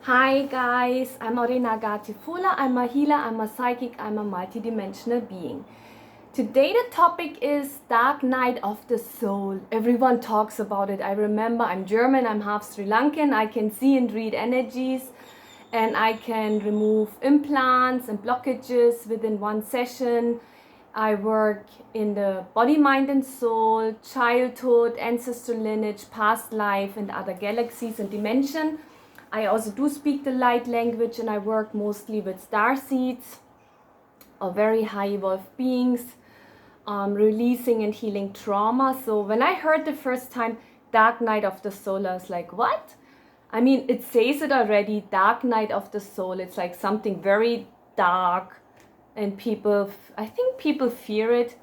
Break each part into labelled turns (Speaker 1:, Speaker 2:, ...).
Speaker 1: Hi guys, I'm Orina Gatifula. I'm a healer, I'm a psychic, I'm a multidimensional being. Today the topic is Dark Night of the Soul. Everyone talks about it. I remember I'm German, I'm half Sri Lankan. I can see and read energies and I can remove implants and blockages within one session. I work in the body, mind and soul, childhood, ancestral lineage, past life and other galaxies and dimension. I also do speak the light language and I work mostly with star seeds or very high evolved beings, releasing and healing trauma. So when I heard the first time Dark Night of the Soul, I was like, what? I mean, it says it already, Dark Night of the Soul. It's like something very dark and I think people fear it.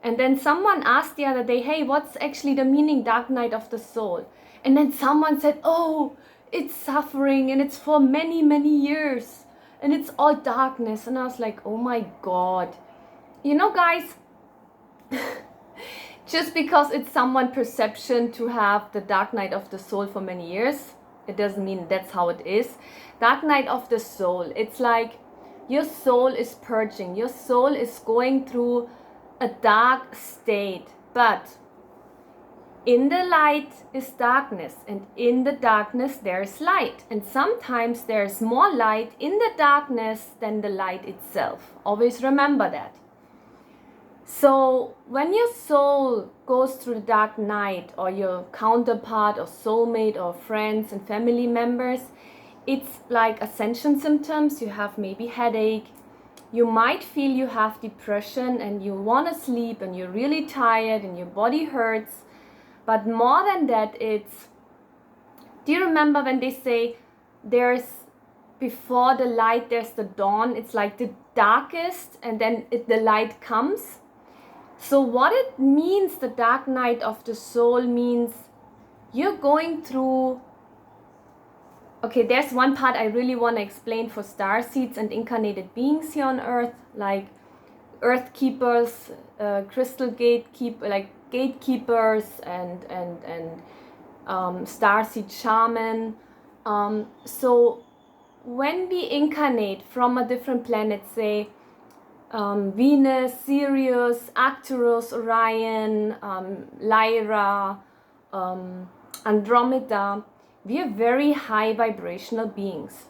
Speaker 1: And then someone asked the other day, hey, what's actually the meaning Dark Night of the Soul? And then someone said, oh, it's suffering and it's for many, many years and it's all darkness. And I was like, oh my God. You know, guys, just because it's someone's perception to have the Dark Night of the Soul for many years, it doesn't mean that's how it is. Dark Night of the Soul, it's like your soul is purging. Your soul is going through a dark state, but in the light is darkness, and in the darkness there is light. And sometimes there's more light in the darkness than the light itself. Always remember that. So when your soul goes through the dark night, or your counterpart or soulmate or friends and family members, it's like ascension symptoms. You have maybe headache. You might feel you have depression and you want to sleep and you're really tired and your body hurts. But more than that, do you remember when they say before the light, there's the dawn? It's like the darkest and then the light comes. So what it means, the dark night of the soul, means you're going through. Okay, there's one part I really want to explain for star seeds and incarnated beings here on earth, like earth keepers, crystal gatekeepers and starseed shaman. So when we incarnate from a different planet, say Venus, Sirius, Arcturus, Orion, Lyra, Andromeda, we are very high vibrational beings.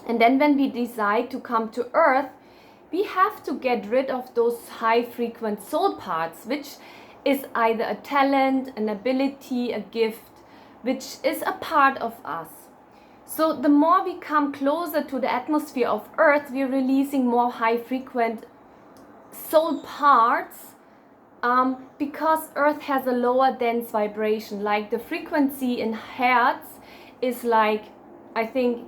Speaker 1: And then when we decide to come to earth, we have to get rid of those high frequent soul parts, which is either a talent, an ability, a gift, which is a part of us. So the more we come closer to the atmosphere of earth, we're releasing more high frequent soul parts, because earth has a lower dense vibration. Like the frequency in hertz is like, I think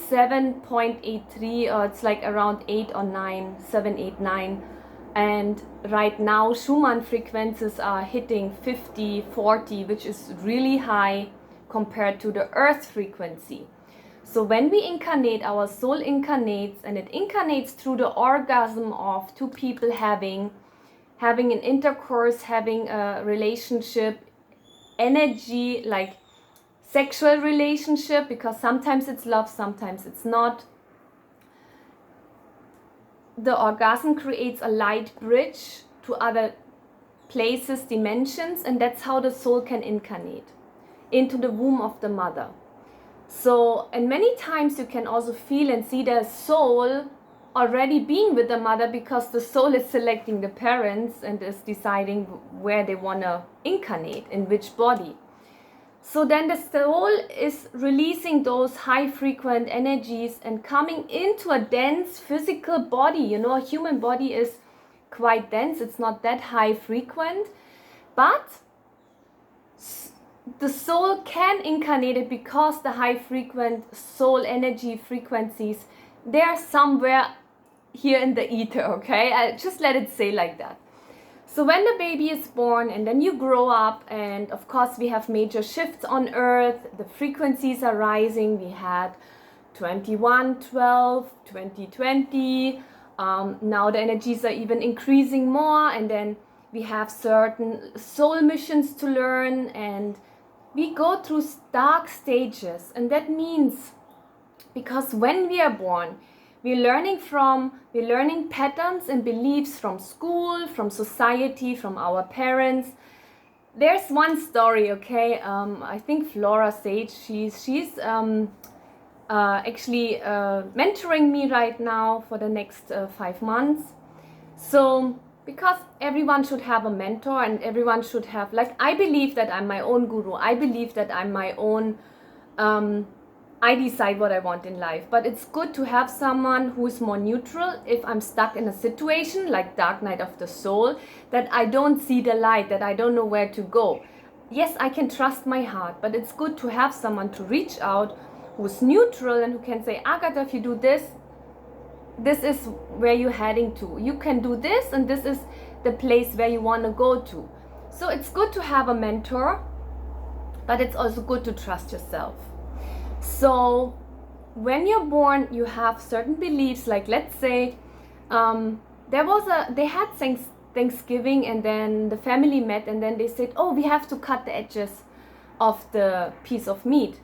Speaker 1: 7.83, or it's like around 8 or 9, 7, 8, 9. And right now Schumann frequencies are hitting 50, 40, which is really high compared to the earth frequency. So when we incarnate, our soul incarnates, and it incarnates through the orgasm of two people having an intercourse, having a relationship, energy, like sexual relationship, because sometimes it's love, sometimes it's not. The orgasm creates a light bridge to other places, dimensions, and that's how the soul can incarnate into the womb of the mother. So, and many times you can also feel and see the soul already being with the mother, because the soul is selecting the parents and is deciding where they want to incarnate, in which body. So then the soul is releasing those high frequent energies and coming into a dense physical body. You know, a human body is quite dense. It's not that high frequent, but the soul can incarnate it, because the high frequent soul energy frequencies, they are somewhere here in the ether, okay? I just let it say like that. So when the baby is born and then you grow up, and of course we have major shifts on earth, the frequencies are rising. We had 2112, 2020, now the energies are even increasing more, and then we have certain soul missions to learn, and we go through dark stages. And that means Because when we are born, we're learning patterns and beliefs from school, from society, from our parents. There's one story, okay? I think Flora Sage, she's actually mentoring me right now for the next 5 months. So because everyone should have a mentor, and everyone should have, like, I believe that I'm my own guru. I believe that I'm my own, I decide what I want in life. But it's good to have someone who's more neutral if I'm stuck in a situation like dark night of the soul, that I don't see the light, that I don't know where to go. Yes, I can trust my heart, but it's good to have someone to reach out who's neutral and who can say, Agatha, if you do this, this is where you're heading to. You can do this, and this is the place where you want to go to. So it's good to have a mentor, but it's also good to trust yourself. So when you're born, you have certain beliefs, like let's say they had Thanksgiving, and then the family met, and then they said, oh, we have to cut the edges of the piece of meat,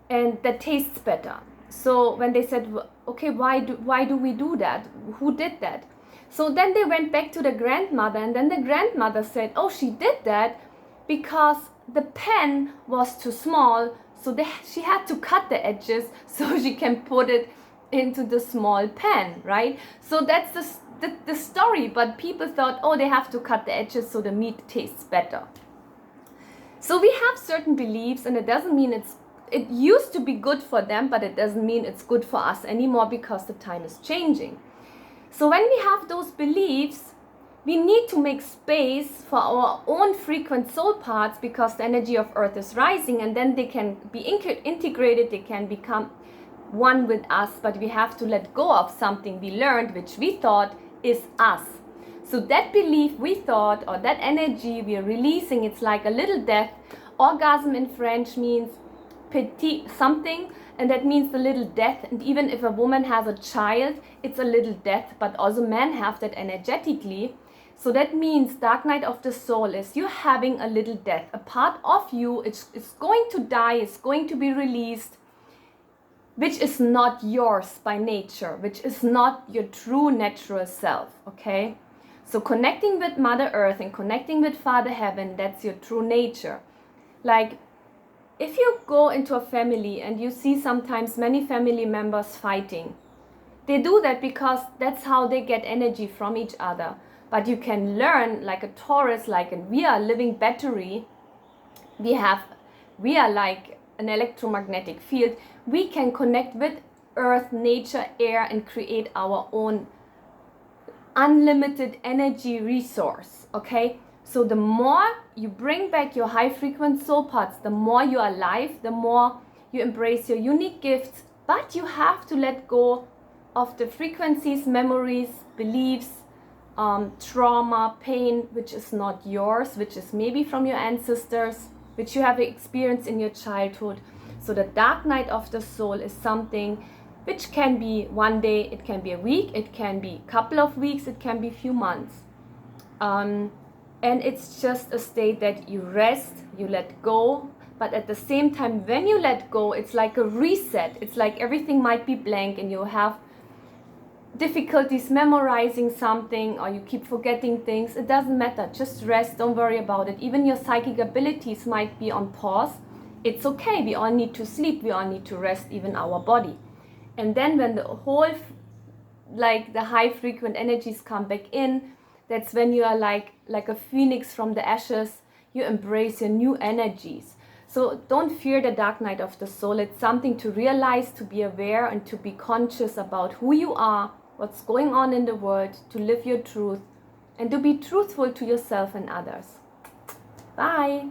Speaker 1: and that tastes better. So when they said, okay, why do we do that? Who did that? So then they went back to the grandmother, and then the grandmother said, oh, she did that because the pan was too small, so she had to cut the edges so she can put it into the small pan, right? So that's the story, but people thought, oh, they have to cut the edges so the meat tastes better. So we have certain beliefs, and it doesn't mean it used to be good for them, but it doesn't mean it's good for us anymore, because the time is changing. So when we have those beliefs, we need to make space for our own frequent soul parts, because the energy of Earth is rising, and then they can be integrated, they can become one with us, but we have to let go of something we learned, which we thought is us. So that belief we thought, or that energy we are releasing, it's like a little death. Orgasm in French means petit something, and that means the little death. And even if a woman has a child, it's a little death, but also men have that energetically. So that means dark night of the soul is you're having a little death. A part of you is going to die, it's going to be released, which is not yours by nature, which is not your true natural self, okay? So connecting with Mother Earth and connecting with Father Heaven, that's your true nature. Like, if you go into a family and you see sometimes many family members fighting, they do that because that's how they get energy from each other. But you can learn, like a Taurus, we are a living battery. We are like an electromagnetic field. We can connect with Earth, nature, air, and create our own unlimited energy resource, okay? So the more you bring back your high frequency soul parts, the more you are alive, the more you embrace your unique gifts, but you have to let go of the frequencies, memories, beliefs, trauma, pain, which is not yours, which is maybe from your ancestors, which you have experienced in your childhood. So the dark night of the soul is something which can be one day, it can be a week, it can be a couple of weeks, it can be a few months. And it's just a state that you rest, you let go, but at the same time, when you let go, it's like a reset. It's like everything might be blank and you have difficulties memorizing something, or you keep forgetting things. It doesn't matter, just rest, don't worry about it. Even your psychic abilities might be on pause. It's okay, we all need to sleep, we all need to rest, even our body. And then when the whole, like the high frequent energies come back in, that's when you are like a phoenix from the ashes. You embrace your new energies. So don't fear the dark night of the soul. It's something to realize, to be aware, and to be conscious about who you are, what's going on in the world, to live your truth, and to be truthful to yourself and others. Bye.